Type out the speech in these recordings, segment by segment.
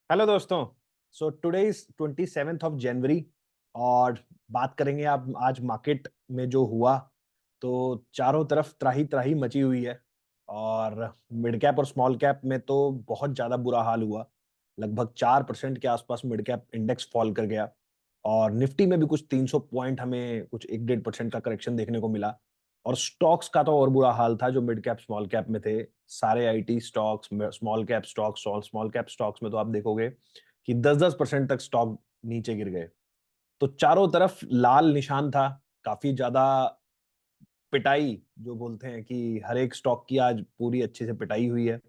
Hello दोस्तों। So today is 27 जनवरी और बात करेंगे आप आज मार्केट में जो हुआ। तो चारों तरफ त्राही त्राही मची हुई है और मिड कैप और स्मॉल कैप में तो बहुत ज़्यादा बुरा हाल हुआ। लगभग 4% के आसपास मिड कैप इंडेक्स फॉल कर गया और निफ्टी में भी कुछ 300 पॉइंट हमें कुछ 1-1.5% का करेक्शन देखने को मिला। और स्टॉक्स का तो और बुरा हाल था जो मिड कैप स्मॉल कैप में थे। सारे IT stocks, small cap stocks, small cap stocks में तो आप देखोगे कि 10-10% तक स्टॉक नीचे गिर गए। तो चारों तरफ लाल निशान था। काफी ज्यादा पिटाई जो बोलते हैं कि हर एक स्टॉक की आज पूरी अच्छे से पिटाई हुई है।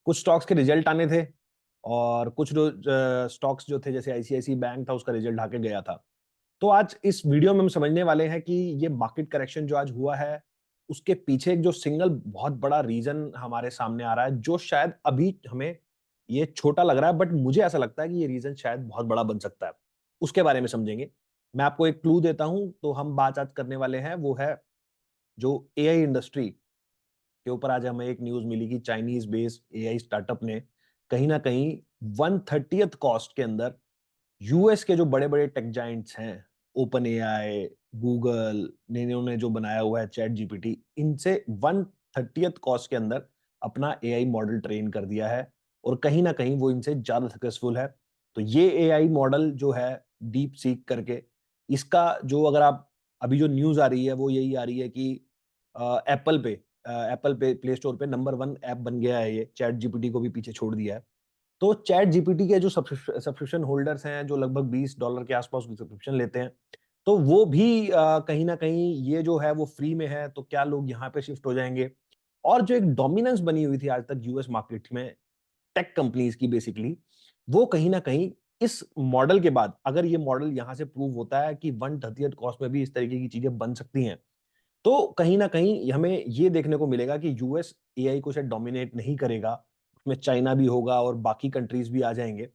कुछ स्टॉक्स के रिजल्ट आने थे और कुछ स्टॉक्स जो थे जैसे आईसीआईसी बैंक था उसका रिजल्ट आके गया था। तो आज इस वीडियो में हम समझने वाले हैं कि ये मार्केट करेक्शन जो आज हुआ है उसके पीछे एक जो सिंगल बहुत बड़ा रीजन हमारे सामने आ रहा है जो शायद अभी हमें ये छोटा लग रहा है, बट मुझे ऐसा लगता है कि ये रीजन शायद बहुत बड़ा बन सकता है। उसके बारे में समझेंगे। मैं आपको एक क्लू देता हूं। तो हम बात आज करने वाले हैं वो है जो एआई इंडस्ट्री के ऊपर। आज हमें एक न्यूज मिली कि चाइनीज बेस्ड एआई स्टार्टअप ने कहीं ना कहीं 1/30 कॉस्ट के अंदर यूएस के जो बड़े बड़े टेक जाइंट्स हैं, ओपन एआई, गूगल ने इन्होंने जो बनाया हुआ है चैट जीपीटी, इनसे 1/30 कॉस्ट के अंदर अपना एआई मॉडल ट्रेन कर दिया है और कहीं ना कहीं वो इनसे ज्यादा सक्सेसफुल है। तो ये एआई मॉडल जो है डीप सीक करके, इसका जो अगर आप अभी जो न्यूज आ रही है वो यही आ रही है कि एप्पल पे एप्पल पे प्ले स्टोर पे नंबर 1 ऐप बन गया है। ये चैट जीपीटी को भी पीछे छोड़ दिया है। तो चैट जीपीटी के जो सब्सक्रिप्शन होल्डर्स हैं जो लगभग $20 के आसपास की सब्सक्रिप्शन लेते हैं, तो वो भी कहीं ना कहीं ये जो है वो फ्री में है, तो क्या लोग यहाँ पे शिफ्ट हो जाएंगे। और जो एक डोमिनेंस बनी हुई थी आज तक यूएस मार्केट में टेक कंपनीज की बेसिकली, वो कहीं ना कहीं इस मॉडल के बाद, अगर ये मॉडल यहाँ से प्रूव होता है कि 1/30 कॉस्ट में भी इस तरीके की चीजें बन सकती हैं, तो कहीं ना कहीं हमें ये देखने को मिलेगा कि यूएस एआई को शायद डोमिनेट नहीं करेगा। उसमें चाइना भी होगा और बाकी कंट्रीज भी आ जाएंगे।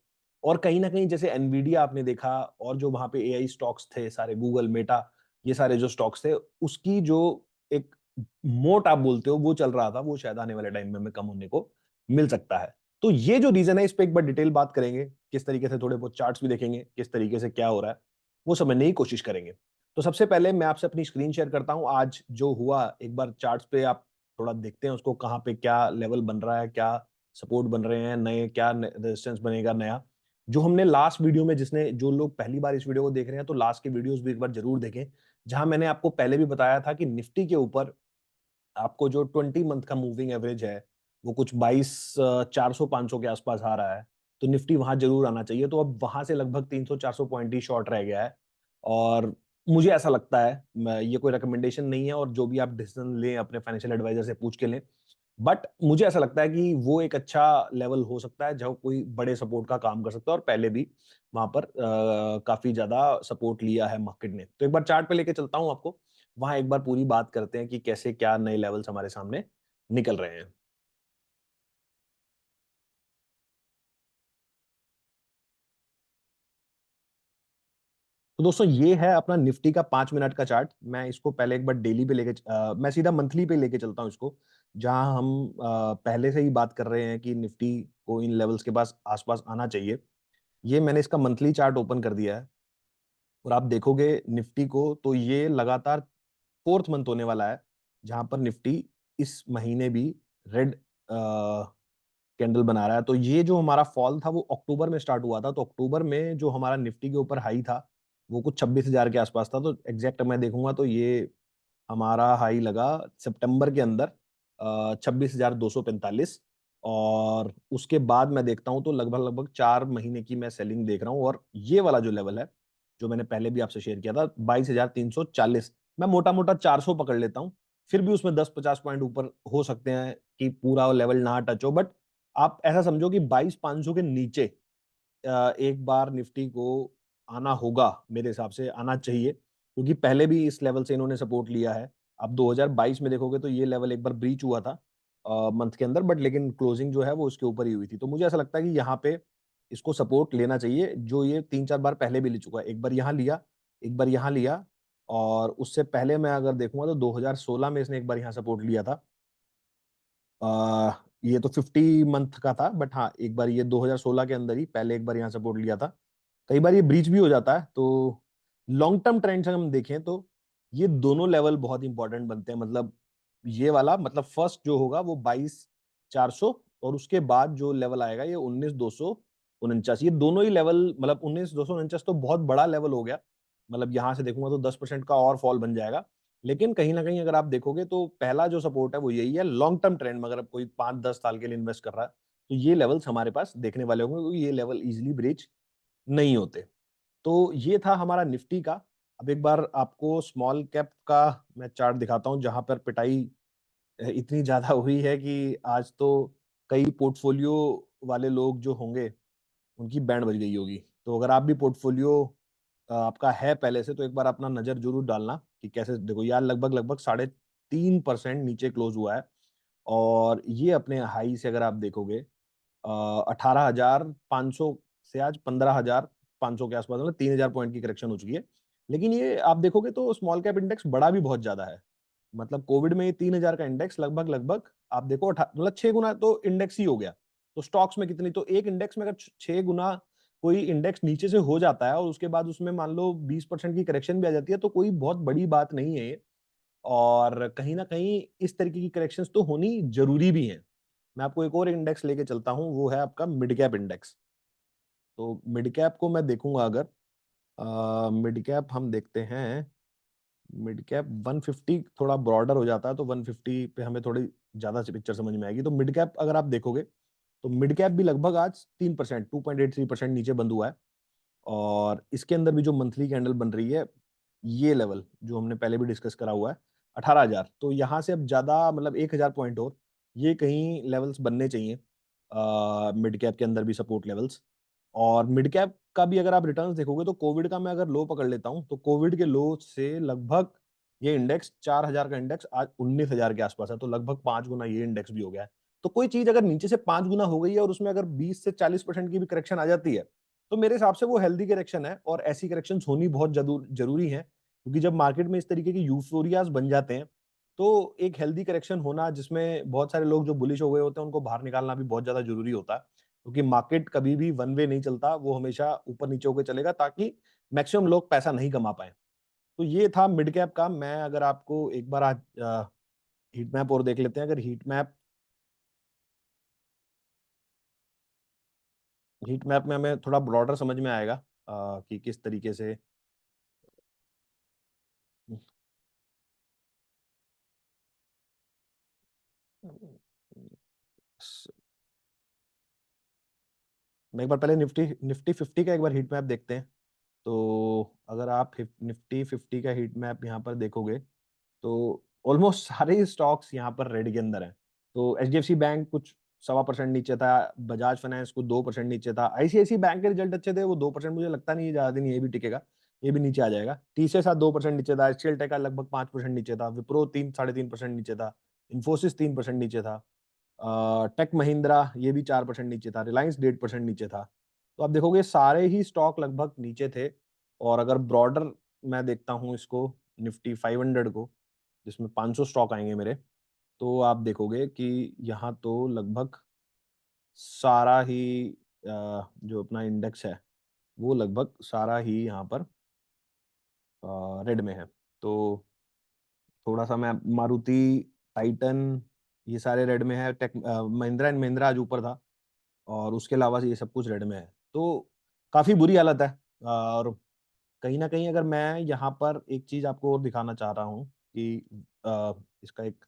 और कहीं ना कहीं जैसे एनवीडिया आपने देखा और जो वहां पे एआई स्टॉक्स थे सारे, गूगल, मेटा, ये सारे जो स्टॉक्स थे, उसकी जो एक मोट आप बोलते हो वो चल रहा था, वो शायद आने वाले टाइम में हमें कम होने को मिल सकता है। तो ये जो रीजन है इस पे एक बार डिटेल बात करेंगे, किस तरीके से थोड़े बहुत चार्ट्स भी देखेंगे, किस तरीके से क्या हो रहा है वो समझने की कोशिश करेंगे। तो सबसे पहले मैं आपसे अपनी स्क्रीन शेयर करता हूं। आज जो हुआ एक बार चार्ट्स पे आप थोड़ा देखते हैं उसको, कहाँ पे क्या लेवल बन रहा है, क्या सपोर्ट बन रहे हैं नए, क्या रेजिस्टेंस बनेगा नया। जो हमने लास्ट वीडियो में, जिसने जो लोग पहली बार इस वीडियो को देख रहे हैं तो लास्ट के वीडियोस भी एक बार जरूर देखें, जहां मैंने आपको पहले भी बताया था कि निफ्टी के ऊपर आपको जो 20 मंथ का मूविंग एवरेज है वो कुछ 22 400 500 के आसपास आ रहा है। तो निफ्टी वहां जरूर आना चाहिए। तो अब वहां से लगभग 300 400 पॉइंट ही शॉर्ट रह गया है। और मुझे ऐसा लगता है, ये कोई रिकमेंडेशन नहीं है और जो भी आप डिसीजन लें अपने फाइनेंशियल एडवाइजर से पूछ के लें, बट मुझे ऐसा लगता है कि वो एक अच्छा लेवल हो सकता है जहाँ कोई बड़े सपोर्ट का काम कर सकता है। और पहले भी वहां पर काफी ज्यादा सपोर्ट लिया है मार्केट ने। तो एक बार चार्ट पे लेके चलता हूं आपको, वहां एक बार पूरी बात करते हैं कि कैसे क्या नए लेवल्स हमारे सामने निकल रहे हैं। तो दोस्तों ये है अपना निफ्टी का 5 मिनट का चार्ट। मैं इसको पहले एक बार डेली पे लेके मैं सीधा मंथली पे लेके चलता हूँ इसको, जहां हम पहले से ही बात कर रहे हैं कि निफ्टी को इन लेवल्स के पास आसपास आना चाहिए। ये मैंने इसका मंथली चार्ट ओपन कर दिया है और आप देखोगे निफ्टी को, तो ये लगातार 4th मंथ होने वाला है जहां पर निफ्टी इस महीने भी रेड कैंडल बना रहा है। तो ये जो हमारा फॉल था वो अक्टूबर में स्टार्ट हुआ था। तो अक्टूबर में जो हमारा निफ्टी के ऊपर हाई था वो कुछ 26,000 के आसपास था। तो एग्जैक्ट मैं देखूंगा तो ये हमारा हाई लगा सितंबर के अंदर 26,245। और उसके बाद मैं देखता हूं तो लगभग लगभग 4 महीने की मैं सेलिंग देख रहा हूँ। और ये वाला जो लेवल है जो मैंने पहले भी आपसे शेयर किया था 22,340, मैं मोटा मोटा 400 पकड़ लेता हूँ। फिर भी उसमें 10-50 पॉइंट ऊपर हो सकते हैं कि पूरा लेवल ना टच हो, बट आप ऐसा समझो कि 22,500 के नीचे एक बार निफ्टी को आना होगा, मेरे हिसाब से आना चाहिए, क्योंकि पहले भी इस लेवल से इन्होंने सपोर्ट लिया है। अब 2022 में देखोगे तो ये लेवल एक बार ब्रीच हुआ था मंथ के अंदर, बट लेकिन क्लोजिंग जो है वो इसके ऊपर ही हुई थी। तो मुझे ऐसा लगता है कि यहाँ पे इसको सपोर्ट लेना चाहिए, जो ये 3-4 बार पहले भी ले चुका है। एक बार यहाँ लिया, एक बार यहाँ लिया, और उससे पहले मैं अगर देखूंगा तो 2016 में इसने एक बार यहाँ सपोर्ट लिया था। ये तो 50 मंथ का था, बट हाँ एक बार ये 2016 के अंदर ही पहले एक बार यहाँ सपोर्ट लिया था। कई बार ये ब्रीच भी हो जाता है। तो लॉन्ग टर्म ट्रेंड से हम देखें तो ये दोनों लेवल बहुत इंपॉर्टेंट बनते हैं। मतलब ये वाला, मतलब फर्स्ट जो होगा वो 22,400, और उसके बाद जो लेवल आएगा ये 19,249। ये दोनों ही लेवल, मतलब 19,249 तो बहुत बड़ा लेवल हो गया। मतलब यहाँ से देखूंगा तो 10% का और फॉल बन जाएगा। लेकिन कहीं ना कहीं अगर आप देखोगे तो पहला जो सपोर्ट है वो यही है लॉन्ग टर्म ट्रेंड में। अगर कोई 5-10 साल के लिए इन्वेस्ट कर रहा है तो ये लेवल्स हमारे पास देखने वाले होंगे, क्योंकि ये लेवल इजीली ब्रीच नहीं होते। तो ये था हमारा निफ्टी का। अब एक बार आपको स्मॉल कैप का मैं चार्ट दिखाता हूं, जहां पर पिटाई इतनी ज्यादा हुई है कि आज तो कई पोर्टफोलियो वाले लोग जो होंगे उनकी बैंड बज गई होगी। तो अगर आप भी पोर्टफोलियो आपका है पहले से, तो एक बार अपना नजर जरूर डालना कि कैसे। देखो यार, लगभग लगभग 3.5% नीचे क्लोज हुआ है। और ये अपने हाई से अगर आप देखोगे 18,500 से आज 15,500 के आसपास, मतलब 3,000 पॉइंट की करेक्शन हो चुकी है। लेकिन ये आप देखोगे तो स्मॉल कैप इंडेक्स बड़ा भी बहुत ज्यादा है। मतलब कोविड में ये 3,000 का इंडेक्स लगभग लगभग आप देखो मतलब 6 गुना तो इंडेक्स ही हो गया। तो स्टॉक्स में कितनी, तो एक इंडेक्स में अगर 6 गुना कोई इंडेक्स नीचे से हो जाता है और उसके बाद उसमें मान लो 20% की करेक्शन भी आ जाती है, तो कोई बहुत बड़ी बात नहीं है ये। और कहीं ना कहीं इस तरीके की करेक्शंस तो होनी जरूरी भी है। मैं आपको एक और इंडेक्स लेके चलता हूँ, वो है आपका मिड कैप इंडेक्स। तो मिड कैप को मैं देखूंगा, अगर मिड कैप हम देखते हैं, मिड कैप 150 थोड़ा ब्रॉडर हो जाता है, तो 150 पे हमें थोड़ी ज्यादा पिक्चर समझ में आएगी। तो मिड कैप अगर आप देखोगे तो मिड कैप भी लगभग आज 3%, 2.83% नीचे बंद हुआ है। और इसके अंदर भी जो मंथली कैंडल बन रही है, ये लेवल जो हमने पहले भी डिस्कस करा हुआ है 18,000, तो यहाँ से अब ज्यादा मतलब 1,000 पॉइंट और ये कहीं लेवल्स बनने चाहिए मिड कैप के अंदर भी सपोर्ट लेवल्स। और मिड कैप का भी अगर आप रिटर्न्स देखोगे तो कोविड का मैं अगर लो पकड़ लेता हूं, तो कोविड के लो से लगभग ये इंडेक्स 4,000 का इंडेक्स आज 19,000 के आसपास है। तो लगभग 5 गुना ये इंडेक्स भी हो गया है। तो कोई चीज अगर नीचे से 5 गुना हो गई है और उसमें अगर 20 से 40% की भी करेक्शन आ जाती है, तो मेरे हिसाब से वो हेल्दी करेक्शन है। और ऐसी करेक्शन होनी बहुत जरूरी है, क्योंकि जब मार्केट में इस तरीके की यूफोरियाज बन जाते हैं तो एक हेल्दी करेक्शन होना, जिसमें बहुत सारे लोग जो बुलिश हो गए होते हैं उनको बाहर निकालना भी बहुत ज्यादा जरूरी होता है। क्योंकि मार्केट कभी भी वन वे नहीं चलता, वो हमेशा ऊपर नीचे होकर चलेगा, ताकि मैक्सिमम लोग पैसा नहीं कमा पाए। तो ये था मिड कैप का। मैं अगर आपको एक बार आज हीट मैप और देख लेते हैं। अगर हीट मैप में हमें थोड़ा ब्रॉडर समझ में आएगा कि किस तरीके से। मैं एक बार पहले निफ्टी निफ्टी 50 का एक बार हीट मैप देखते हैं। तो अगर आप निफ्टी 50 का हीट मैप यहाँ पर देखोगे तो ऑलमोस्ट सारे स्टॉक्स यहाँ पर रेड के अंदर हैं। तो एचडीएफसी बैंक कुछ 1.25% नीचे था, बजाज फाइनेंस को 2% नीचे था, आईसीआईसी बैंक के रिजल्ट अच्छे थे, वो 2%, मुझे लगता नहीं है ज्यादा दिन ये भी टिकेगा, ये भी नीचे आ जाएगा। टीसीएस 2% नीचे था, एचसीएल टेक का लगभग 5% नीचे था, विप्रो 3-3.5% नीचे था, इन्फोसिस 3% नीचे था, टेक महिंद्रा ये भी 4% नीचे था, रिलायंस 1.5% नीचे था। तो आप देखोगे सारे ही स्टॉक लगभग नीचे थे। और अगर ब्रॉडर मैं देखता हूँ इसको, निफ्टी 500 को, जिसमें 500 स्टॉक आएंगे मेरे, तो आप देखोगे कि यहाँ तो लगभग सारा ही जो अपना इंडेक्स है वो लगभग सारा ही यहाँ पर रेड में है। तो थोड़ा सा मैं मारुति, टाइटन, ये सारे रेड में है। टेक महिंद्रा एंड महिंद्रा आज ऊपर था, और उसके अलावा से ये सब कुछ रेड में है। तो काफी बुरी हालत है। और कहीं ना कहीं अगर मैं यहाँ पर एक चीज आपको और दिखाना चाह रहा हूँ कि इसका एक,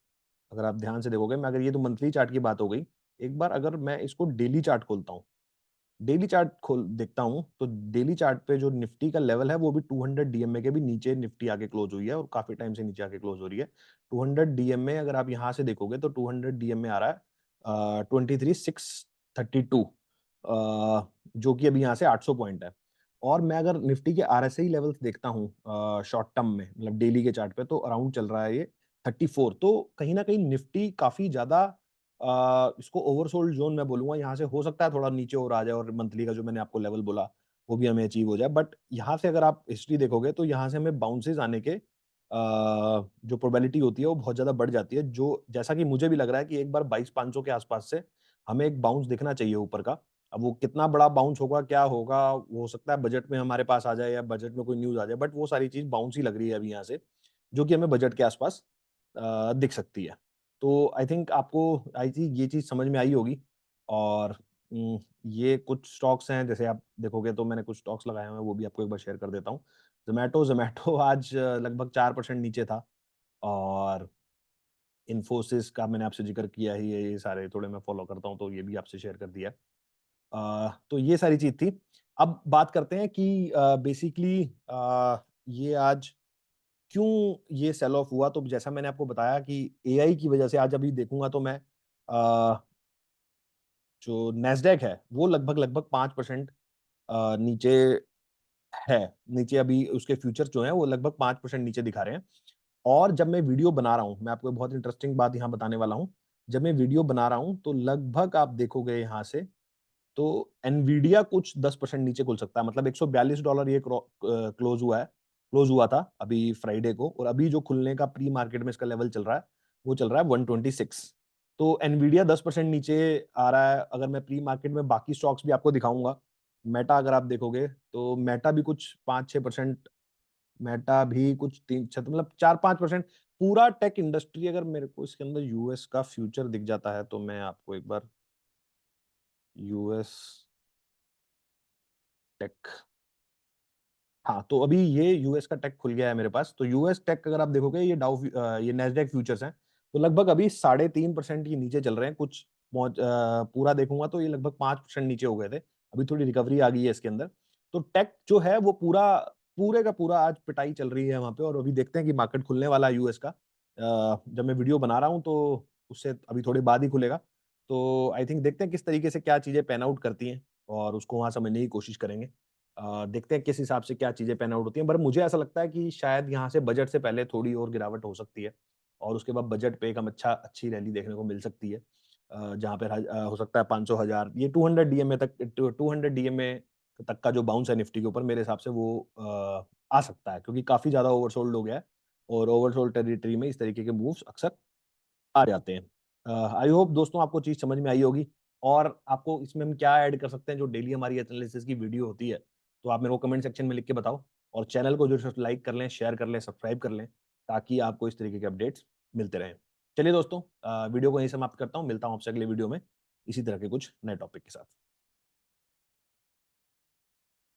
अगर आप ध्यान से देखोगे, मैं अगर ये तो मंथली चार्ट की बात हो गई, एक बार अगर मैं इसको डेली चार्ट खोलता हूँ, डेली चार्ट खोल देखता हूँ, तो डेली चार्ट पे जो निफ्टी का लेवल है वो भी 200 डीएमए के भी नीचे निफ्टी आके क्लोज हुई है, और काफी टाइम से नीचे आके क्लोज हो रही है। 200 डीएमए अगर आप यहाँ से देखोगे तो 200 डीएमए आ रहा है 23,632, जो कि अभी यहाँ से 800 पॉइंट है। और मैं अगर निफ्टी के आरएसआई लेवल्स देखता हूँ शॉर्ट टर्म में, मतलब डेली के चार्ट पे, तो अराउंड चल रहा है ये 34। तो कहीं ना कहीं निफ्टी काफी ज्यादा इसको ओवरसोल्ड जोन मैं बोलूंगा। यहाँ से हो सकता है थोड़ा नीचे और आ जाए, और मंथली का जो मैंने आपको लेवल बोला वो भी हमें अचीव हो जाए। बट यहाँ से अगर आप हिस्ट्री देखोगे तो यहाँ से हमें बाउंसेस आने के जो प्रोबेबिलिटी होती है वो बहुत ज़्यादा बढ़ जाती है, जो जैसा कि मुझे भी लग रहा है कि एक बार 22,500 के आसपास से हमें एक बाउंस दिखना चाहिए ऊपर का। अब वो कितना बड़ा बाउंस होगा, क्या होगा, वो हो सकता है बजट में हमारे पास आ जाए या बजट में कोई न्यूज़ आ जाए, बट वो सारी चीज़ बाउंस ही लग रही है अभी यहाँ से, जो कि हमें बजट के आसपास दिख सकती है। तो आई थिंक ये चीज़ समझ में आई होगी। और ये कुछ स्टॉक्स हैं, जैसे आप देखोगे तो मैंने कुछ स्टॉक्स लगाए हुए हैं, वो भी आपको एक बार शेयर कर देता हूँ। ज़ोमैटो आज लगभग 4% नीचे था, और इन्फोसिस का मैंने आपसे ज़िक्र किया ही है, ये सारे थोड़े मैं फ़ॉलो करता हूँ, तो ये भी आपसे शेयर कर दिया। तो ये सारी चीज़ थी। अब बात करते हैं कि बेसिकली ये आज क्यों ये सेल ऑफ हुआ? तो जैसा मैंने आपको बताया कि एआई की वजह से आज अभी देखूँगा तो मैं जो नैस्डैक है, वो लगभग-लगभग 5% नीचे है। नीचे अभी उसके फ्यूचर्स जो हैं, वो लगभग 5% नीचे दिखा रहे हैं। और जब मैं वीडियो बना रहा हूँ, मैं आपको एक बहुत इंटरेस्टिंग बात यहाँ बताने वाला हूँ। जब मैं वीडियो बना रहा हूँ, तो लगभग आप देखोगे यहाँ से, तो एनवीडिया कुछ 10% नीचे खुल सकता है। मतलब $142 ये क्लोज़ हुआ था अभी फ्राइडे को, और अभी जो खुलने का प्री मार्केट में इसका लेवल चल रहा है, वो चल रहा है 126। तो एनवीडिया 10% नीचे आ रहा है। अगर मैं प्री मार्केट में बाकी स्टॉक्स भी आपको दिखाऊँगा, मेटा अगर आप देखोगे, तो मेटा भी कुछ 5-6%, मेटा भी कुछ 3 छ मतलब 4-5%। पूरा टेक इंडस्ट्री, अगर मेरे को इसके अंदर यूएस का फ्यूचर दिख जाता है, तो मैं आपको एक बार यूएस टेक, हाँ, तो अभी ये यूएस का टेक खुल गया है मेरे पास। तो यूएस टेक अगर आप देखोगे, ये नैस्डैक फ्यूचर्स हैं, तो लगभग अभी 3.5% के नीचे चल रहे हैं। पूरा देखूँगा तो ये लगभग 5% नीचे हो गए थे। अभी थोड़ी रिकवरी आ गई है इसके अंदर। तो टेक जो है वो पूरे का पूरा आज पिटाई चल रही है वहाँ पे, और अभी देखते हैं कि मार्केट खुलने वाला है यूएस का। जब मैं वीडियो बना रहा हूँ तो उससे अभी थोड़ी बाद ही खुलेगा। तो आई थिंक देखते हैं किस तरीके से क्या चीज़ें पैन आउट करती हैं, और उसको वहाँ समझने की कोशिश करेंगे। देखते हैं किस हिसाब से क्या चीज़ें पैन आउट होती हैं, पर मुझे ऐसा लगता है कि शायद यहाँ से बजट से पहले थोड़ी और गिरावट हो सकती है, और उसके बाद बजट पे एक हम अच्छी रैली देखने को मिल सकती है। जहाँ पे हो सकता है 500 हज़ार, ये 200 डीएमए तक, 200 डीएमए तक का जो बाउंस है निफ्टी के ऊपर, मेरे हिसाब से वो आ सकता है, क्योंकि काफ़ी ज़्यादा ओवरसोल्ड हो गया है, और ओवरसोल्ड टेरिटरी में इस तरीके के मूव्स अक्सर आ जाते हैं। आई होप दोस्तों आपको चीज़ समझ में आई होगी, और आपको इसमें हम क्या ऐड कर सकते हैं, जो डेली हमारी एनालिसिस की वीडियो होती है, तो आप मेरे को कमेंट सेक्शन में लिख के बताओ, और चैनल को जो लाइक कर लें, शेयर कर लें, सब्सक्राइब कर लें, ताकि आपको इस तरीके के अपडेट्स मिलते रहें। चलिए दोस्तों, वीडियो को यहीं समाप्त करता हूँ, मिलता हूँ आपसे अगले वीडियो में, इसी तरह के कुछ नए टॉपिक के साथ।